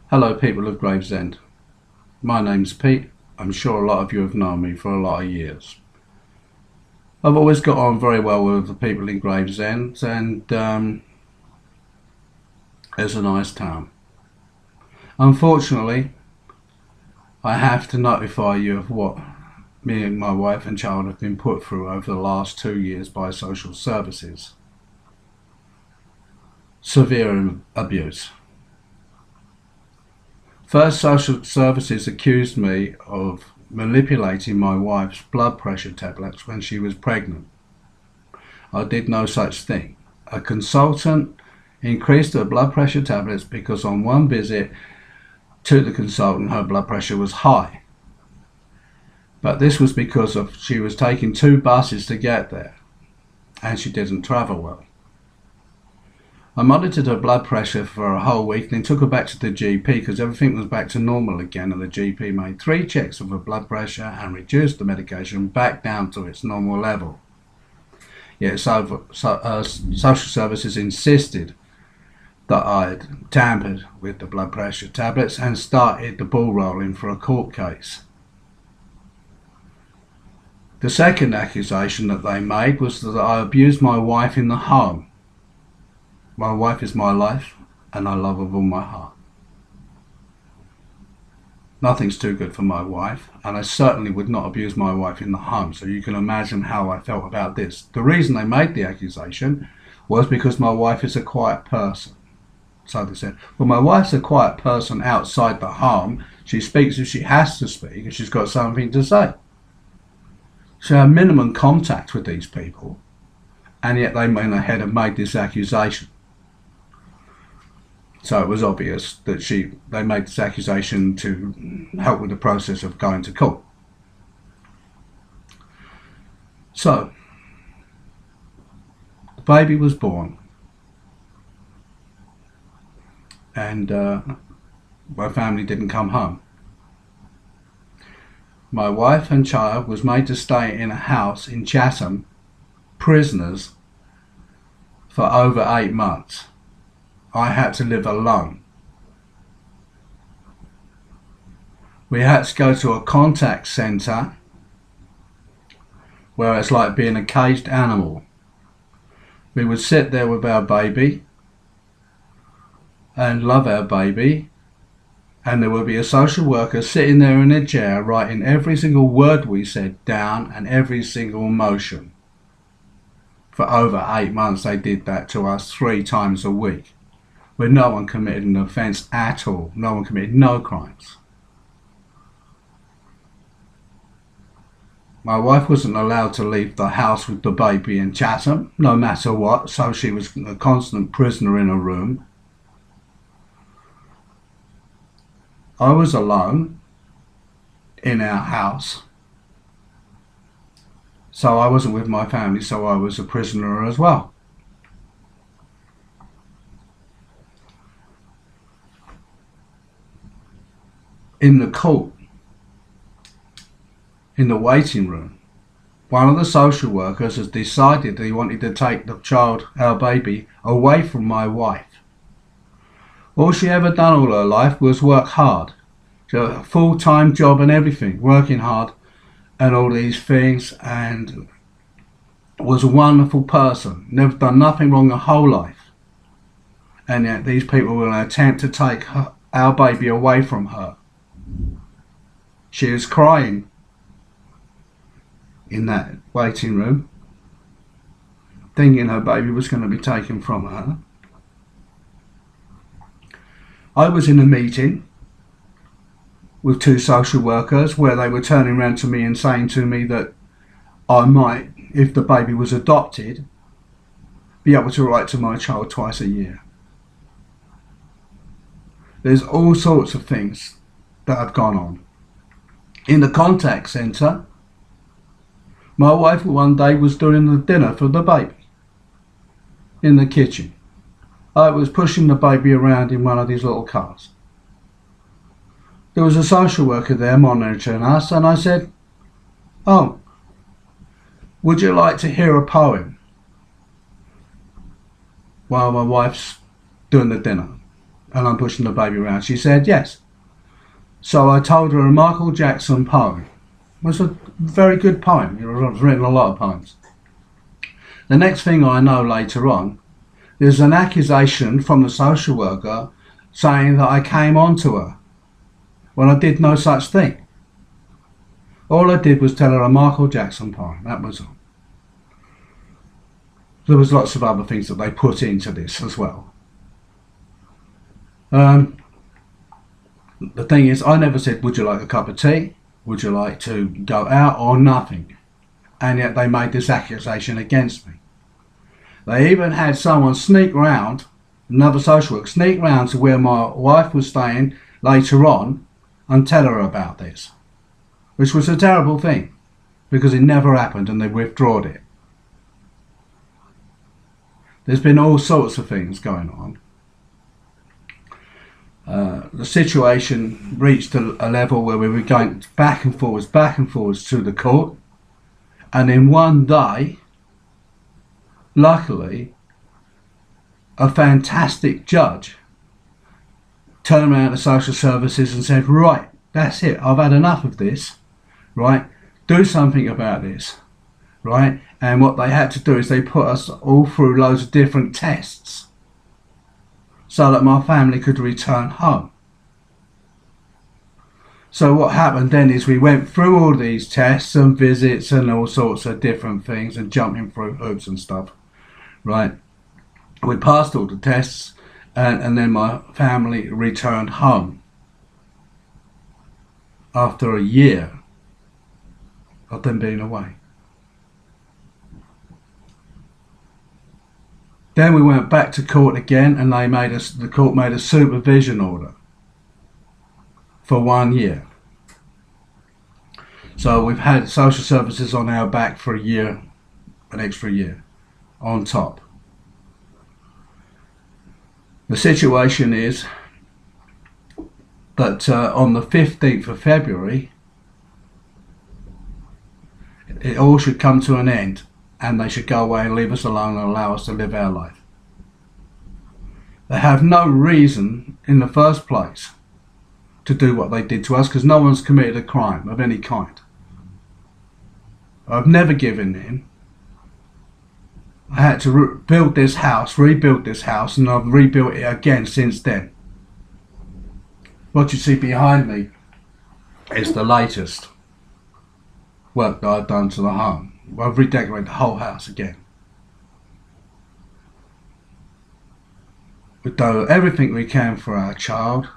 Hello people of Gravesend. My name's Pete. I'm sure a lot of you have known me for a lot of years. I've always got on very well with the people in Gravesend, and it's a nice town. Unfortunately, I have to notify you of what me and my wife and child have been put through over the last 2 years by social services. Severe abuse. First, social services accused me of manipulating my wife's blood pressure tablets when she was pregnant. I did no such thing. A consultant increased her blood pressure tablets because on one visit to the consultant her blood pressure was high. But this was because she was taking 2 buses to get there and she didn't travel well. I monitored her blood pressure for a whole week, then took her back to the GP because everything was back to normal again, and the GP made 3 checks of her blood pressure and reduced the medication back down to its normal level. Yet social services insisted that I'd tampered with the blood pressure tablets and started the ball rolling for a court case. The second accusation that they made was that I abused my wife in the home. My wife is my life, and I love her with all my heart. Nothing's too good for my wife, and I certainly would not abuse my wife in the home, so you can imagine how I felt about this. The reason they made the accusation was because my wife is a quiet person. So they said, well, my wife's a quiet person outside the home. She speaks if she has to speak, and she's got something to say. She had minimum contact with these people, and yet they went ahead and made this accusation. So it was obvious that they made this accusation to help with the process of going to court. So, the baby was born, and my family didn't come home. My wife and child was made to stay in a house in Chatham, prisoners, for over 8 months. I had to live alone. We had to go to a contact centre where it's like being a caged animal. We would sit there with our baby and love our baby, and there would be a social worker sitting there in a chair writing every single word we said down and every single motion. For over 8 months they did that to us 3 times a week, where no one committed an offence at all. No one committed no crimes. My wife wasn't allowed to leave the house with the baby in Chatham, no matter what, so she was a constant prisoner in a room. I was alone in our house, so I wasn't with my family, so I was a prisoner as well. In the court, in the waiting room, one of the social workers has decided that he wanted to take the child, our baby, away from my wife. All she ever done all her life was work hard. She had a full-time job and everything, working hard and all these things, and was a wonderful person, never done nothing wrong her whole life. And yet these people will attempt to take our baby away from her. She was crying in that waiting room, thinking her baby was going to be taken from her. I was in a meeting with 2 social workers where they were turning around to me and saying to me that I might, if the baby was adopted, be able to write to my child twice a year. There's all sorts of things that have gone on. In the contact centre, my wife one day was doing the dinner for the baby in the kitchen. I was pushing the baby around in one of these little cars. There was a social worker there monitoring us, and I said, "Oh, would you like to hear a poem?" While my wife's doing the dinner. and I'm pushing the baby around? She said, yes. So I told her a Michael Jackson poem. It was a very good poem. I've written a lot of poems. The next thing I know later on, there's an accusation from the social worker saying that I came on to her when I did no such thing. All I did was tell her a Michael Jackson poem, that was all. There was lots of other things that they put into this as well. The thing is, I never said, would you like a cup of tea? Would you like to go out, or nothing? And yet they made this accusation against me. They even had someone sneak round, another social worker, sneak round to where my wife was staying later on and tell her about this. Which was a terrible thing, because it never happened and they withdrawed it. There's been all sorts of things going on. The situation reached a level where we were going back and forwards to the court, and in one day, luckily, a fantastic judge turned around to social services and said, right, that's it, I've had enough of this, right, do something about this, right. And what they had to do is they put us all through loads of different tests so that my family could return home. So what happened then is we went through all these tests and visits and all sorts of different things and jumping through hoops and stuff, right? We passed all the tests, and then my family returned home after a year of them being away. Then we went back to court again, and the court made a supervision order for 1 year. So we've had social services on our back for a year, an extra year, on top. The situation is that on the 15th of February, it all should come to an end, and they should go away and leave us alone and allow us to live our life. They have no reason in the first place to do what they did to us, because no one's committed a crime of any kind. I've never given in. I had to rebuild this house, and I've rebuilt it again since then. What you see behind me is the latest work that I've done to the home. I've redecorated the whole house again. We've done everything we can for our child.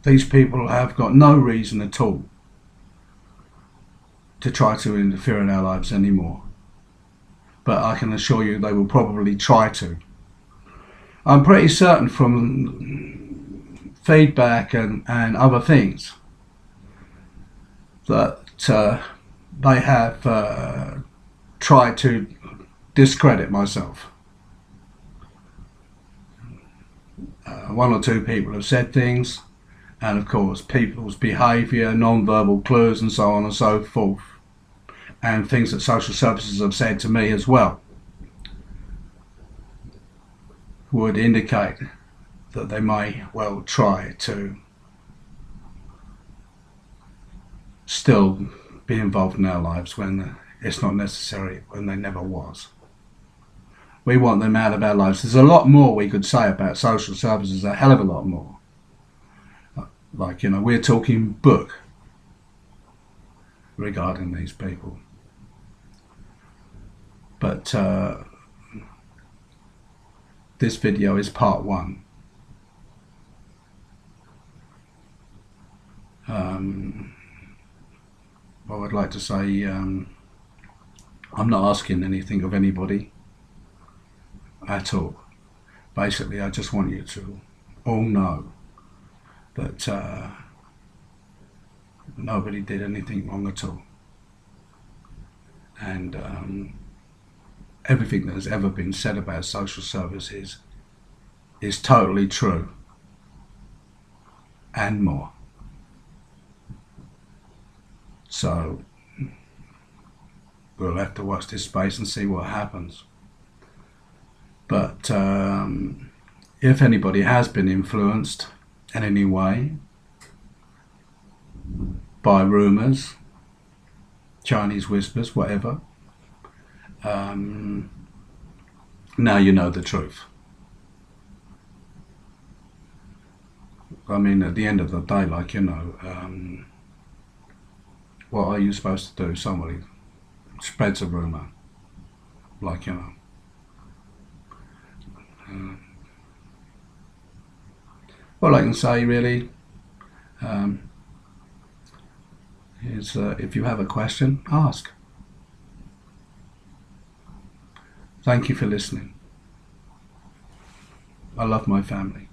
These people have got no reason at all to try to interfere in our lives anymore. But I can assure you they will probably try to. I'm pretty certain from feedback and other things that they have tried to discredit myself. One or two people have said things, and of course people's behaviour, non-verbal clues and so on and so forth, and things that social services have said to me as well, would indicate that they may well try to still be involved in our lives when it's not necessary, when they never was. We want them out of our lives. There's a lot more we could say about social services, a hell of a lot more. Like, you know, we're talking book regarding these people. But this video is part one. I would like to say I'm not asking anything of anybody at all. Basically, I just want you to all know that nobody did anything wrong at all, and everything that has ever been said about social services is totally true and more. So we'll have to watch this space and see what happens. But if anybody has been influenced in any way by rumours, Chinese whispers, whatever, now you know the truth. I mean, at the end of the day, like, what are you supposed to do? Somebody spreads a rumour, like, all I can say really is if you have a question, ask. Thank you for listening. I love my family.